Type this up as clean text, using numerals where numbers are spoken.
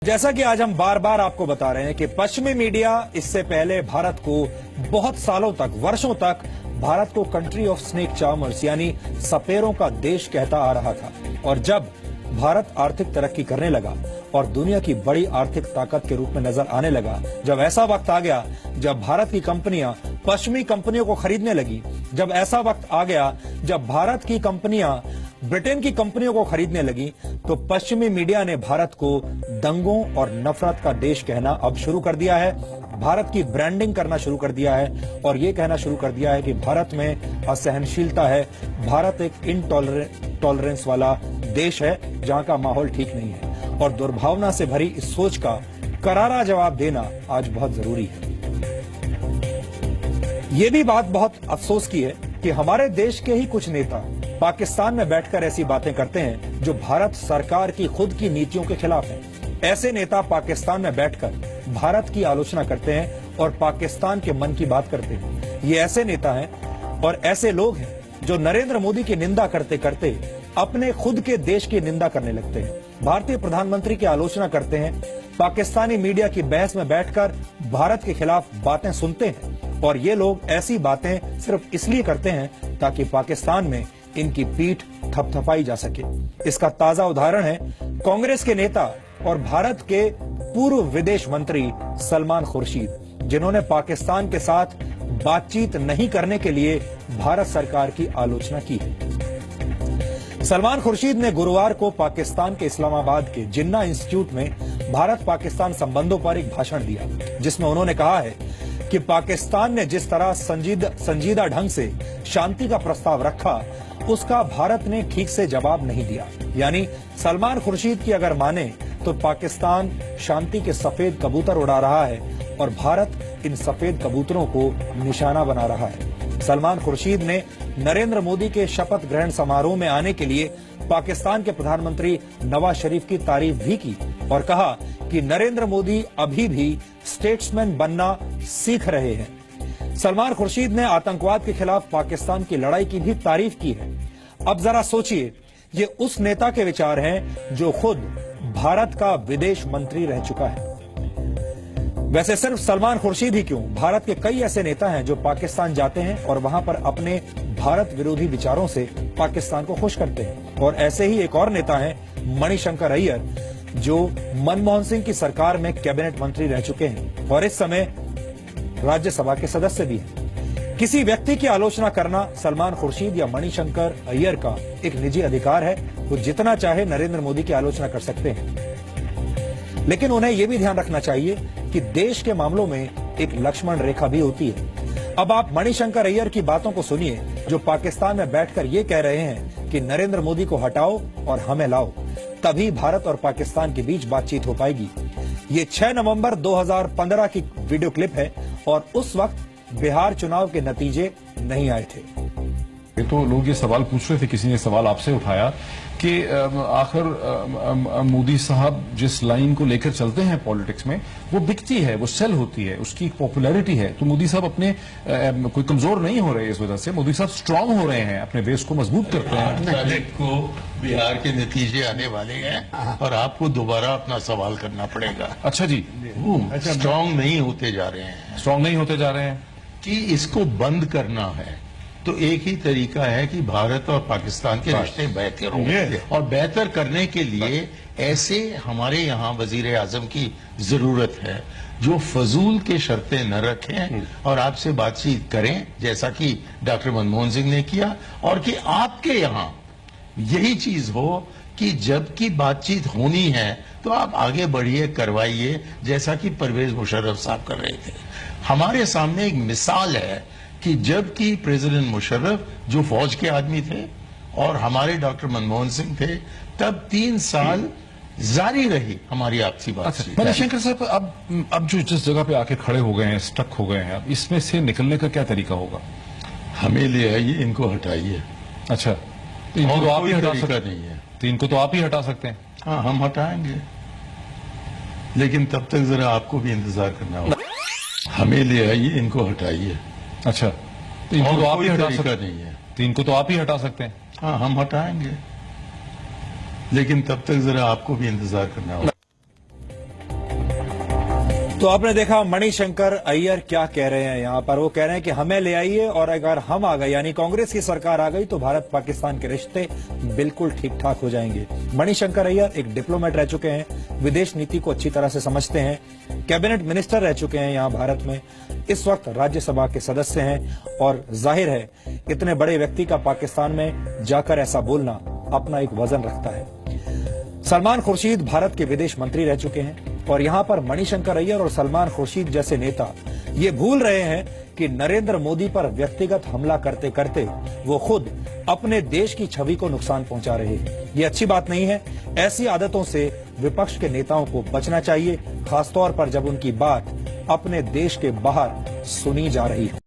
जैसा कि आज हम बार बार आपको बता रहे हैं कि पश्चिमी मीडिया इससे पहले भारत को बहुत सालों तक, वर्षों तक भारत को कंट्री ऑफ स्नेक चार्मर्स यानी सपेरों का देश कहता आ रहा था। और जब भारत आर्थिक तरक्की करने लगा और दुनिया की बड़ी आर्थिक ताकत के रूप में नजर आने लगा, जब ऐसा वक्त आ गया जब भारत की कंपनियां पश्चिमी कंपनियों को खरीदने लगी, जब ऐसा वक्त आ गया जब भारत की कंपनियां ब्रिटेन की कंपनियों को खरीदने लगी, तो पश्चिमी मीडिया ने भारत को दंगों और नफरत का देश कहना अब शुरू कर दिया है। भारत की ब्रांडिंग करना शुरू कर दिया है और ये कहना शुरू कर दिया है कि भारत में असहनशीलता है, भारत एक इनटॉलरेंस वाला देश है जहां का माहौल ठीक नहीं है। और दुर्भावना से भरी इस सोच का करारा जवाब देना आज बहुत जरूरी है। ये भी बात बहुत अफसोस की है कि हमारे देश के ही कुछ नेता पाकिस्तान में बैठकर ऐसी बातें करते हैं जो भारत सरकार की खुद की नीतियों के खिलाफ है। ऐसे नेता पाकिस्तान में बैठकर भारत की आलोचना करते हैं और पाकिस्तान के मन की बात करते हैं। ये ऐसे नेता हैं और ऐसे लोग हैं जो नरेंद्र मोदी की निंदा करते करते अपने खुद के देश की निंदा करने लगते हैं। भारतीय प्रधानमंत्री की आलोचना करते हैं, पाकिस्तानी मीडिया की बहस में बैठकर भारत के खिलाफ बातें सुनते हैं। और ये लोग ऐसी बातें सिर्फ इसलिए करते हैं ताकि पाकिस्तान में इनकी पीठ थपथपाई जा सके। इसका ताजा उदाहरण है कांग्रेस के नेता और भारत के पूर्व विदेश मंत्री सलमान खुर्शीद, जिन्होंने पाकिस्तान के साथ बातचीत नहीं करने के लिए भारत सरकार की आलोचना की है। सलमान खुर्शीद ने गुरुवार को पाकिस्तान के इस्लामाबाद के जिन्ना इंस्टीट्यूट में भारत पाकिस्तान संबंधों पर एक भाषण दिया, जिसमें उन्होंने कहा है कि पाकिस्तान ने जिस तरह संजीदा ढंग से शांति का प्रस्ताव रखा, उसका भारत ने ठीक से जवाब नहीं दिया। यानी सलमान खुर्शीद की अगर माने तो पाकिस्तान शांति के सफेद कबूतर उड़ा रहा है और भारत इन सफेद कबूतरों को निशाना बना रहा है। सलमान खुर्शीद ने नरेंद्र मोदी के शपथ ग्रहण समारोह में आने के लिए पाकिस्तान के प्रधानमंत्री नवाज शरीफ की तारीफ भी की और कहा कि नरेंद्र मोदी अभी भी स्टेट्समैन बनना सीख रहे हैं। सलमान खुर्शीद ने आतंकवाद के खिलाफ पाकिस्तान की लड़ाई की भी तारीफ की है। अब जरा सोचिए, ये उस नेता के विचार हैं जो खुद भारत का विदेश मंत्री रह चुका है। वैसे सिर्फ सलमान खुर्शीद ही क्यों, भारत के कई ऐसे नेता हैं जो पाकिस्तान जाते हैं और वहां पर अपने भारत विरोधी विचारों से पाकिस्तान को खुश करते हैं। और ऐसे ही एक और नेता हैं मणिशंकर अय्यर, जो मनमोहन सिंह की सरकार में कैबिनेट मंत्री रह चुके हैं और इस समय राज्यसभा के सदस्य भी हैं। किसी व्यक्ति की आलोचना करना सलमान खुर्शीद या मणिशंकर अय्यर का एक निजी अधिकार है। वो जितना चाहे नरेंद्र मोदी की आलोचना कर सकते हैं, लेकिन उन्हें यह भी ध्यान रखना चाहिए कि देश के मामलों में एक लक्ष्मण रेखा भी होती है। अब आप मणिशंकर अय्यर की बातों को सुनिए, जो पाकिस्तान में बैठकर ये कह रहे हैं कि नरेंद्र मोदी को हटाओ और हमें लाओ, तभी भारत और पाकिस्तान के बीच बातचीत हो पाएगी। ये 6 नवंबर 2015 की वीडियो क्लिप है और उस वक्त बिहार चुनाव के नतीजे नहीं आए थे। तो लोग ये सवाल पूछ रहे थे, किसी ने सवाल आपसे उठाया कि आखिर मोदी साहब जिस लाइन को लेकर चलते हैं पॉलिटिक्स में, वो बिकती है, वो सेल होती है, उसकी एक पॉपुलैरिटी है। तो मोदी साहब अपने कोई कमजोर नहीं हो रहे, इस वजह से मोदी साहब स्ट्रांग हो रहे हैं, अपने बेस को मजबूत करते हैं। को बिहार के नतीजे आने वाले हैं और आपको दोबारा अपना सवाल करना पड़ेगा। अच्छा जी, स्ट्रांग नहीं होते जा रहे हैं, स्ट्रांग नहीं होते जा रहे हैं कि इसको बंद करना है तो एक ही तरीका है कि भारत और पाकिस्तान के रिश्ते बेहतर होंगे। और बेहतर करने के लिए ऐसे हमारे यहाँ वजीर आजम की जरूरत है जो फजूल के शर्तें न रखें और आपसे बातचीत करें, जैसा कि डॉक्टर मनमोहन सिंह ने किया, और कि आपके यहाँ यही चीज हो कि जब की बातचीत होनी है तो आप आगे बढ़िए, करवाइए, जैसा कि परवेज मुशर्रफ साहब कर रहे थे। हमारे सामने एक मिसाल है कि जबकि प्रेसिडेंट मुशर्रफ जो फौज के आदमी थे और हमारे डॉक्टर मनमोहन सिंह थे, तब 3 साल जारी रही हमारी आपसी बातचीत। मणिशंकर साहब, अब जो जिस जगह पे आके खड़े हो गए हैं, स्टक हो गए हैं, अब इसमें से निकलने का क्या तरीका होगा? हमें ले आइए, इनको हटाइए। अच्छा, तो इनको तो आप ही हटा सकते नहीं है, तो इनको तो आप ही हटा सकते हैं। हाँ, हम हटाएंगे, लेकिन तब तक जरा आपको भी इंतजार करना होगा। हमें ले आइए, इनको हटाइए। अच्छा, तो इनको तो आप ही हटा सकते नहीं है, तो इनको तो आप ही हटा सकते हैं। हाँ, हम हटाएंगे, लेकिन तब तक जरा आपको भी इंतजार करना होगा। तो आपने देखा मणिशंकर अय्यर क्या कह रहे हैं यहाँ पर। वो कह रहे हैं कि हमें ले आइए और अगर हम आ गए यानी कांग्रेस की सरकार आ गई तो भारत पाकिस्तान के रिश्ते बिल्कुल ठीक ठाक हो जाएंगे। मणिशंकर अय्यर एक डिप्लोमेट रह चुके हैं, विदेश नीति को अच्छी तरह से समझते हैं, कैबिनेट मिनिस्टर रह चुके हैं यहाँ भारत में, इस वक्त राज्यसभा के सदस्य हैं और जाहिर है इतने बड़े व्यक्ति का पाकिस्तान में जाकर ऐसा बोलना अपना एक वजन रखता है। सलमान खुर्शीद भारत के विदेश मंत्री रह चुके हैं और यहाँ पर मणिशंकर अय्यर और सलमान खुर्शीद जैसे नेता ये भूल रहे हैं कि नरेंद्र मोदी पर व्यक्तिगत हमला करते करते वो खुद अपने देश की छवि को नुकसान पहुंचा रहे हैं। ये अच्छी बात नहीं है। ऐसी आदतों से विपक्ष के नेताओं को बचना चाहिए, खासतौर पर जब उनकी बात अपने देश के बाहर सुनी जा रही है।